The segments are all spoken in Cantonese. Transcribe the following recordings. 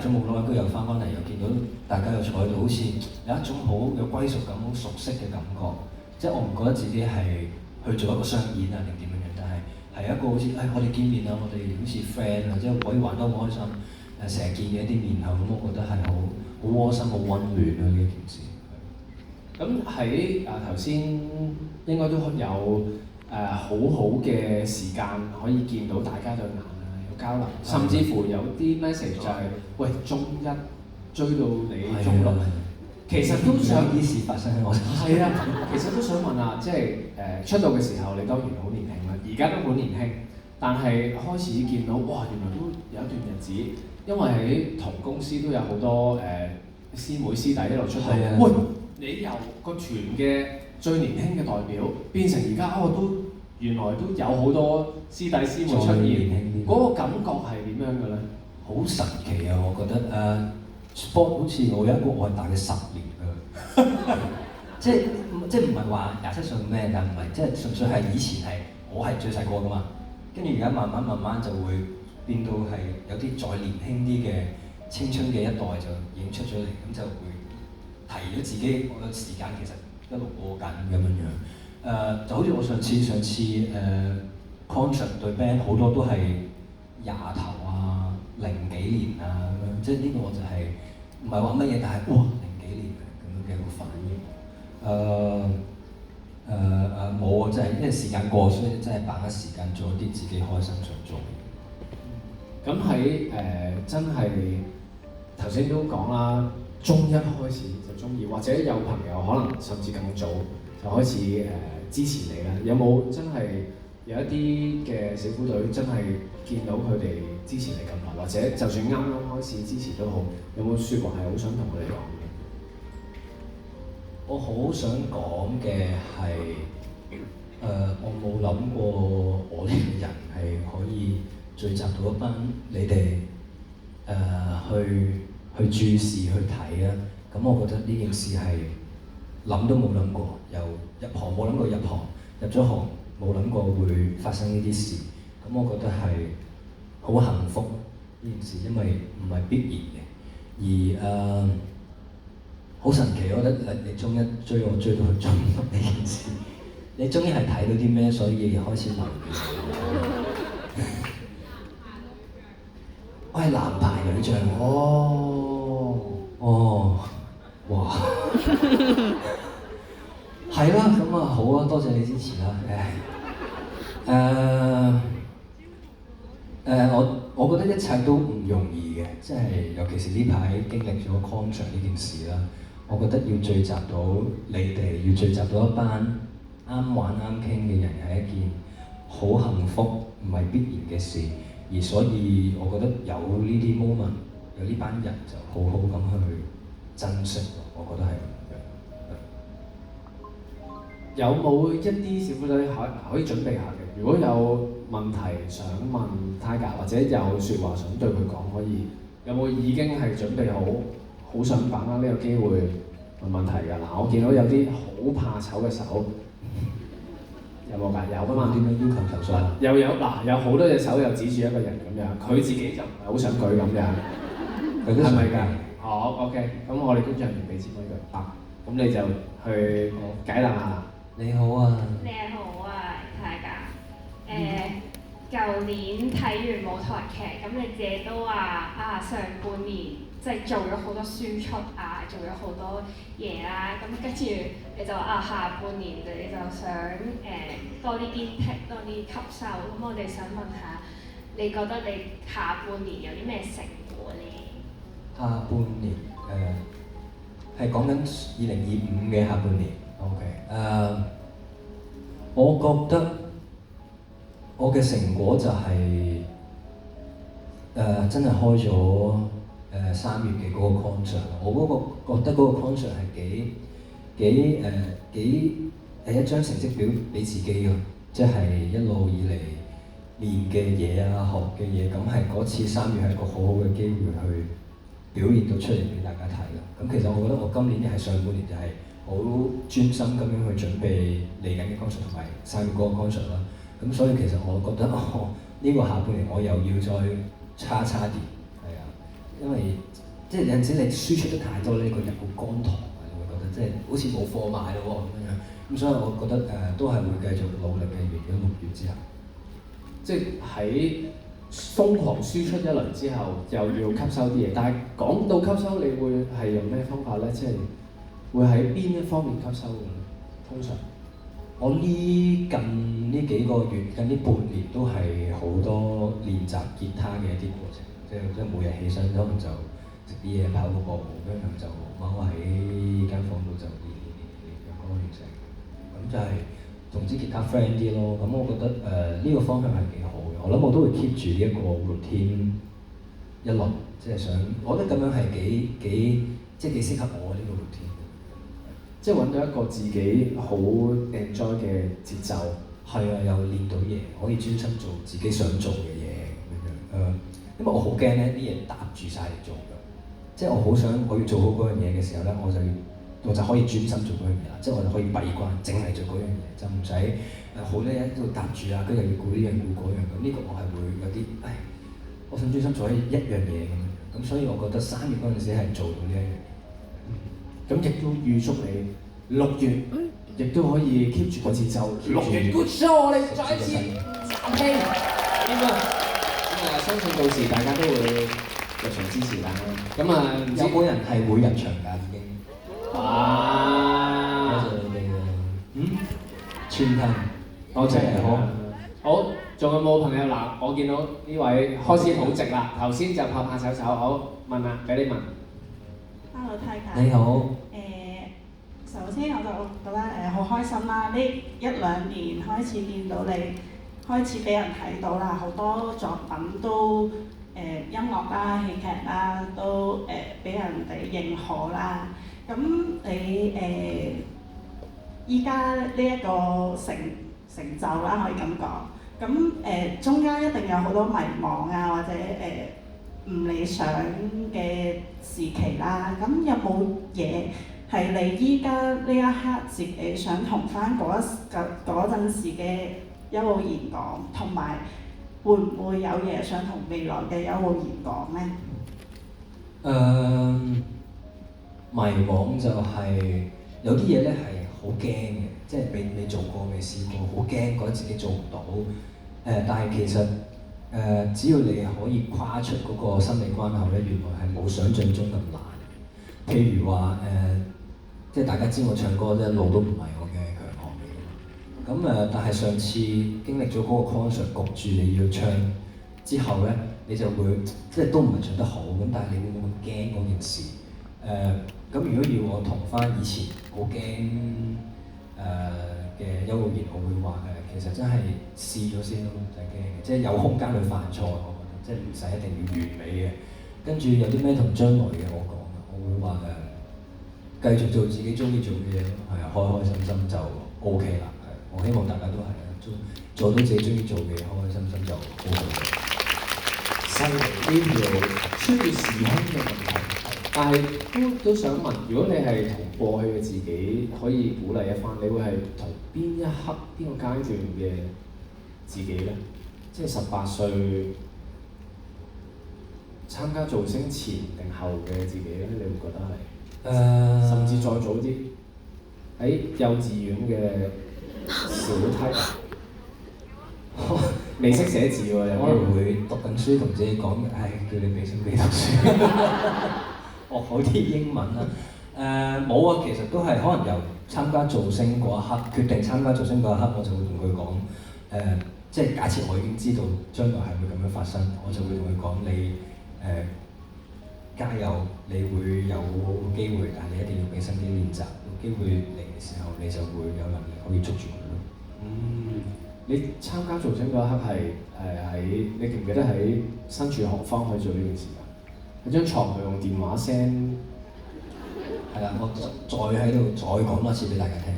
咗冇耐，佢又翻返嚟，又見到大家又坐喺度，好似有一種好有歸屬感、好熟悉嘅感覺。即係我唔覺得自己係去做一個商演啊定點樣樣，但係一個好似我哋見面啊，我哋好似 friend 啊，即係可以玩得好開心。成日見嘅一啲面孔，咁我覺得係好窩心、好溫暖啊呢件事。咁喺頭先應該都有好好嘅時間可以見到大家對眼啊，有交流，甚至乎有啲 message 就係、喂中一追到你中六，其實都想啲事發生喺我身上。係啊，其實都想問啊，即係出道嘅時候你當然好年輕啦，而家都好年輕，但係開始見到哇原來都有一段日子，因為喺同公司都有好多師妹師弟一路出道，喂你由個團嘅最年輕嘅代表變成而家都原來都有好多師弟師妹出現，嗰個感覺係點樣嘅咧？好神奇啊！我覺得sport 好似我有一個我係大嘅10年㗎，即係唔係話27歲咩？但唔係即係純粹係以前係我係最細個㗎嘛，跟住而家慢慢就會變到係有啲再年輕啲嘅青春嘅一代就已經出咗嚟，咁就會提咗自己我嘅時間其實一路過緊咁樣樣。就好似我上次concert 對 band 好多都係20頭啊、零幾年啊咁樣，即係呢個就係唔係話乜嘢，但係哇零幾年咁樣嘅個反應。冇啊，真係因為時間過，所以真係把握時間做一啲自己開心想做嘅嘢。咁喺真係頭先都講啦，中一開始就中意，或者有朋友可能甚至更早就開始支持你啦。有冇真係有一啲嘅小虎隊真係見到佢哋支持你咁耐，或者就算啱啱開始支持都好，有冇説話係好想同佢哋講嘅？我好想講嘅係我冇諗過我呢個人係可以聚集到一班你哋去注視去睇啊！咁我覺得呢件事係諗都冇諗過，由入行冇諗過入行，入咗行冇諗過會發生呢啲事。咁我覺得係好幸福呢件事，因為唔係必然嘅，而好神奇，我覺得你中一追我追到去中六呢件事，你終於係睇到啲咩，所以開始留意。我係男排女將，哇，係啦，咁啊好啊，多謝你支持啦。我覺得一切都唔容易嘅，即係尤其是呢排經歷咗 concert 呢件事啦。我覺得要聚集到你哋，要聚集到一班啱玩啱傾嘅人係一件好幸福，唔係必然嘅事。而所以，我覺得有呢啲 moment， 有呢班人就好好咁去珍惜。我覺得係咁樣。有冇一啲小虎隊可以準備下嘅？如果有問題想問 Tiger， 或者有説話想對佢講，可以有冇已經係準備好？好想把握呢個機會問問題㗎。嗱，我見到有啲好怕醜嘅手，有冇㗎？有㗎嘛？點樣要求投訴？又有嗱，有好多隻手又指住一個人咁樣，佢自己就唔係好想舉咁樣，係咪㗎？好 OK，咁我哋工作人員俾錢佢啊，咁你就去解答下。你好啊！你好啊，大家。舊年睇完舞台劇，咁你自己都話上半年即係做咗好多輸出啊，做咗好多嘢啦。咁跟住你就話下半年你就想多啲 intake，多啲吸收。咁我哋想問下，你覺得你下半年有啲咩成果呢？下半年係講緊2025嘅下半年。OK，我覺得我嘅成果就係真係開咗3月嘅嗰個 concert。我覺得嗰個 concert 係幾一張成績表俾自己㗎，即係一路以嚟練嘅嘢啊、學嘅嘢，咁係嗰次3月係一個好好嘅機會去表現到出嚟俾大家睇啦。咁其實我覺得我今年係上半年就係好專心咁樣去準備嚟緊嘅 concert 同埋3月嗰個 concert 啦。咁所以其實我覺得呢個下半年我又要再差啲，係啊，因為即係有陣時你輸出得太多咧，個人好乾塘啊，你會覺得即係好似冇貨賣咯喎咁樣。咁所以我覺得都係會繼續努力嘅原因6月之後。即係喺瘋狂輸出一輪之後，又要吸收啲嘢。但係講到吸收，你會係用咩方法咧？即係會喺邊一方面吸收嘅咧？通常我近呢幾個月，近呢半年都係好多練習吉他嘅一啲過程，即係每日起身可能就食啲嘢，跑個步，跟住就踎喺間房度就練嘅歌完成。咁就係同支吉他 friend 啲咯。咁我覺得呢個方向係幾好嘅。我諗我都會 keep 住呢一個 routine 一輪，即係想，我覺得咁樣係幾適合我呢個 routine。即係揾到一個自己好 enjoy 嘅節奏。係啊，又練到嘢，可以專心做自己想做嘅嘢咁樣。因為我好驚咧啲嘢搭住晒嚟做㗎，即係我好想我要做好嗰樣嘢嘅時候咧，我就可以專心做嗰樣嘢啦，即係我就可以閉關，淨係做嗰樣嘢，就唔使好叻喺度搭住啊，跟住又要顧呢樣顧嗰樣咁。呢個我係會有啲，我想專心做一樣嘢咁樣。咁所以我覺得3月嗰陣時係做到呢一樣嘢。咁亦都預祝你6月亦都可以 keep 住個節奏。6月 good show， 我哋再一次讚氣。相信到時大家都會入場支持啦。咁有冇人係會入場㗎已經？多謝你哋啊！全勤，多謝你好。好，仲有冇朋友嗱？我見到呢位開始好直啦，頭先就拍手，好問啦，俾你問。Hello， 太太。你好。首先我就覺得好開心啦！呢1-2年開始見到你，開始俾人睇到啦，好多作品都音樂啦、戲劇啦，都俾人哋認可啦。咁你依家呢一個成就啦，可以咁講。咁中間一定有好多迷茫啊，或者唔理想嘅時期啦。咁有冇嘢係你依家呢一刻自己想同翻嗰陣時嘅一路言講，同埋會唔會有嘢想同未來嘅一路言講咧？迷惘就係有啲嘢咧係好驚嘅，即係未做過、未試過，好驚覺得自己做唔到。但係其實只要你可以跨出嗰個心理關口咧，原來係冇想像中咁難。譬如話即係大家知我唱歌一路都唔係我嘅強項嚟嘅。咁但係上次經歷咗嗰個 concert 焗住你要唱之後咧，你就會即係都唔係唱得好，咁但係你會唔會驚嗰件事？咁如果要我同翻以前好驚嘅邱浩然，我會話其實真係試咗先咯，唔使驚嘅，即係有空間去犯錯，我覺得即係唔使一定要完美嘅。跟住有啲咩同將來嘅我講，我會話繼續做自己中意做嘅嘢咯，係啊，開開心心就 OK 啦。係，我希望大家都係做到自己中意做嘅嘢，開開心心就 OK 嘅。犀利，呢條穿越時空嘅問題，但係都想問，如果你係同過去嘅自己可以鼓勵一番，你會係同邊一刻、邊個階段嘅自己咧？即係18歲參加造星前定後嘅自己咧？你會覺得係？甚至再早啲喺幼稚園嘅小梯。未識寫字喎，有可能會讀緊書同自己講，叫你俾心機讀書，學好啲英文啦。冇啊，其實都係可能由參加造星嗰一刻，決定參加造星嗰一刻，我就會同佢講，即係假設我已經知道將來係會咁樣發生，我就會同佢講你加油，你會有機會，但係你一定要俾心機練習，有機會嚟嘅時候，你就會有能力可以捉住佢咯。你參加造星嗰一刻係你記唔記得喺身處何方可以做呢件事㗎？喺張床度用電話 send， 係啦，我再喺度再講多次俾大家聽。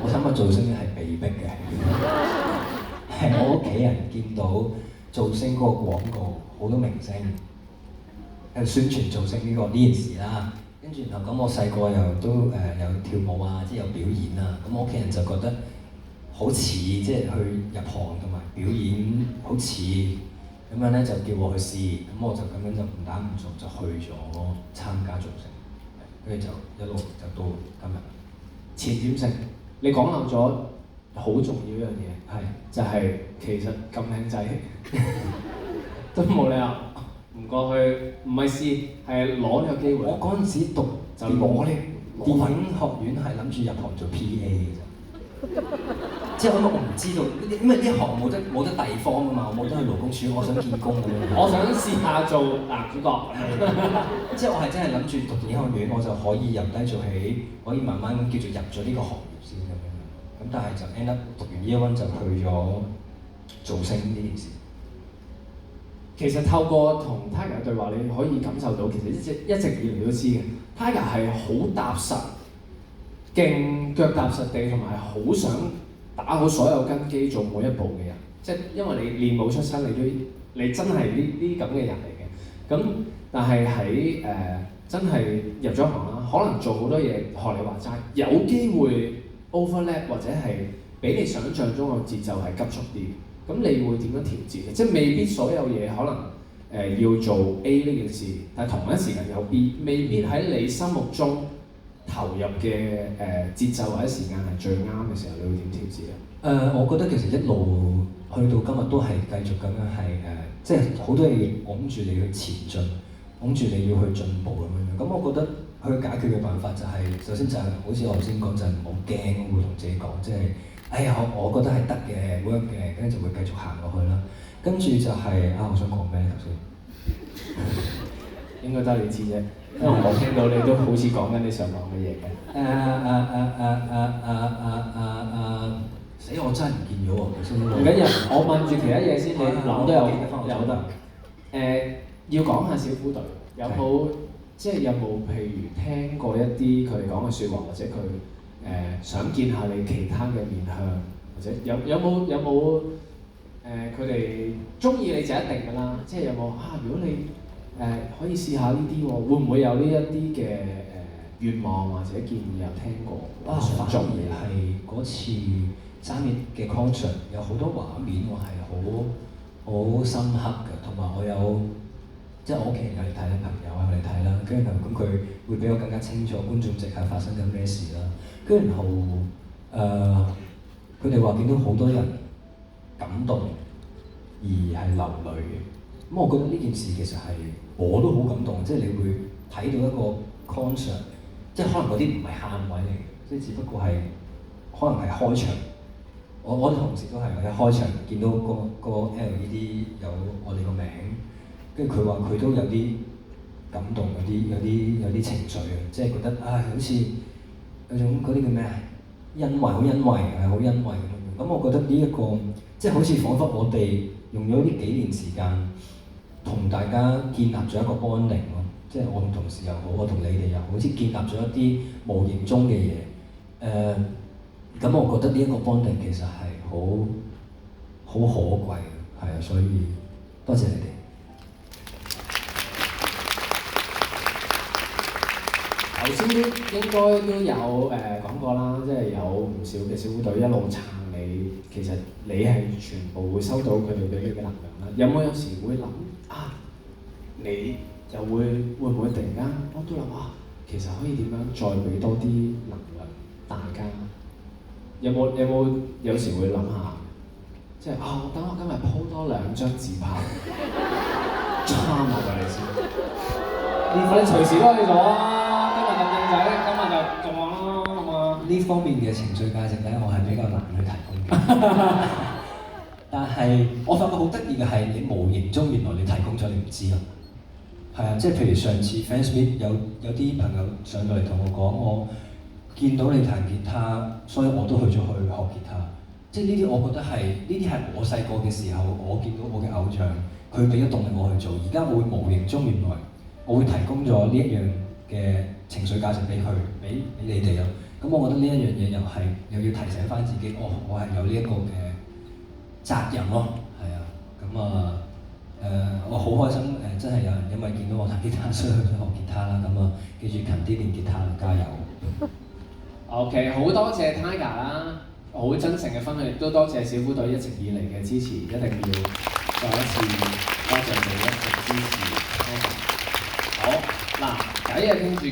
我參加造星係被逼嘅，係我屋企人見到造星嗰個廣告，好多明星喺度宣傳造星呢件事啦。跟住然後咁，我細個又都有跳舞啊，即係有表演啊。咁我屋企人就覺得好似即係去入行同埋表演，好似咁樣咧就叫我去試，咁我就咁樣就誤打誤撞就去咗參加造星，跟住就一路就到今日。前瞻性，你講漏咗好重要一樣嘢，係就係其實咁靚仔都冇理由唔過去，唔係試係攞呢個機會。我嗰陣時讀就攞呢電影學院係諗住入行做 PA 嘅啫，即係我唔知道，因為呢行冇得地方噶嘛，我冇得去勞工處，我想見工咁樣。我想試下做男主角，即係我係真係諗住讀電影學院，我就可以由低做起，可以慢慢咁叫做入咗呢個行業先咁樣。咁但係就 end up 讀完 Year One 就去咗造星呢件事。其實透過同 Tiger 嘅對話，你可以感受到其實一直以嚟都知嘅 Tiger 係好踏實、勁腳踏實地，同埋好想打好所有根基做每一步嘅人。即係因為你練武出身，你真係呢咁嘅人嚟嘅。咁但係喺真係入咗行啦，可能做好多嘢，學你話齋，有機會 overlap 或者係比你想象中嘅節奏係急速啲。咁你會點樣調節嘅？即係未必所有嘢可能要做 A 呢件事，但係同一時間有 B， 未必喺你心目中投入嘅節奏或者時間係最啱嘅時候，你會點調節咧？我覺得其實一路去到今日都係繼續咁樣係即係好多嘢拱住你去前進，拱住你要去進步咁樣。咁我覺得去解決嘅辦法就係、首先就係、好似我頭先講，就係唔好驚，會同自己講，即係哎呀，我覺得係得嘅 work 嘅，跟住就會繼續行落去啦。跟住就係、我想講咩頭先？應該得你知啫，因為我聽到你都好似講緊你想講嘅嘢嘅。死我真係唔見咗喎！唔緊要，我問住其他嘢先，你諗都有得。要講下小虎隊，有冇即係有冇譬如聽過一啲佢哋講嘅説話，或者佢想見下你其他嘅面向，或者有冇佢哋中意你就一定㗎啦，即係有冇啊？如果你可以試下呢啲喎，會唔會有呢一啲嘅願望或者建議有聽過？反而係嗰次3月嘅 concert 有好多畫面，我係好深刻嘅，同埋我有即係我屋企人有嚟睇啦，朋友有嚟睇啦，跟住咁佢會比我更加清楚觀眾席係發生緊咩事啦。跟住然後佢哋話見到好多人感動而係流淚嘅。咁我覺得呢件事其實係我都好感動，即係你會睇到一個 concert， 即係可能嗰啲唔係喊位嚟嘅，即係只不過係可能係開場。我啲同事都係喺開場見到個 LED 有我哋個名，跟住佢話佢都有啲感動，有啲情緒嘅，即係覺得好似有種嗰啲叫咩啊？欣慰，好欣慰，係好欣慰咁樣。咁我覺得呢一個即係好似彷彿我哋用咗呢幾年時間，同大家建立咗一個 bonding 咯。即係我同同事又好，我同你哋又好似建立咗一啲無形中嘅嘢。咁我覺得呢一個 bonding 其實係好可貴嘅，係啊，所以多謝你哋。頭先應該都有講過啦，即係有唔少嘅小虎隊一路撐你，其實你係全部會收到佢哋俾你嘅能量啦。有時會諗啊，你就會唔會突然間我都諗其實可以點樣再俾多啲能量大家？有時會諗下，即係等我今日 po 多2張自拍，參下你先。你隨時都可以做啊！今日咁靚仔，今日就做啦，係嘛？呢方面嘅情緒價值咧，我係比較難去提供嘅。但係我發覺好得意嘅係，你無形中原來你提供咗，你唔知咯。係啊，即係譬如上次 fans meet 有啲朋友上到嚟同我講，我見到你彈吉他，所以我都去咗去學吉他。即係呢啲，我覺得係呢啲係我細個嘅時候，我見到我嘅偶像，佢俾咗動力我去做。而家我會無形中原來我會提供咗呢一樣嘅情緒價值俾佢，俾你哋咯。咁我覺得呢一樣嘢又要提醒翻自己，我係有呢一個嘅責任咯。係啊，咁我好開心真係有人因為見到我彈吉他，所以去咗學吉他啦。咁記住勤啲練吉他，加油！ OK， 好多謝 Tiger 啦，好真誠嘅分享，亦都多謝小虎隊一直以嚟嘅支持，一定要再一次。多謝你一直支持。好，嗱，第一日傾住。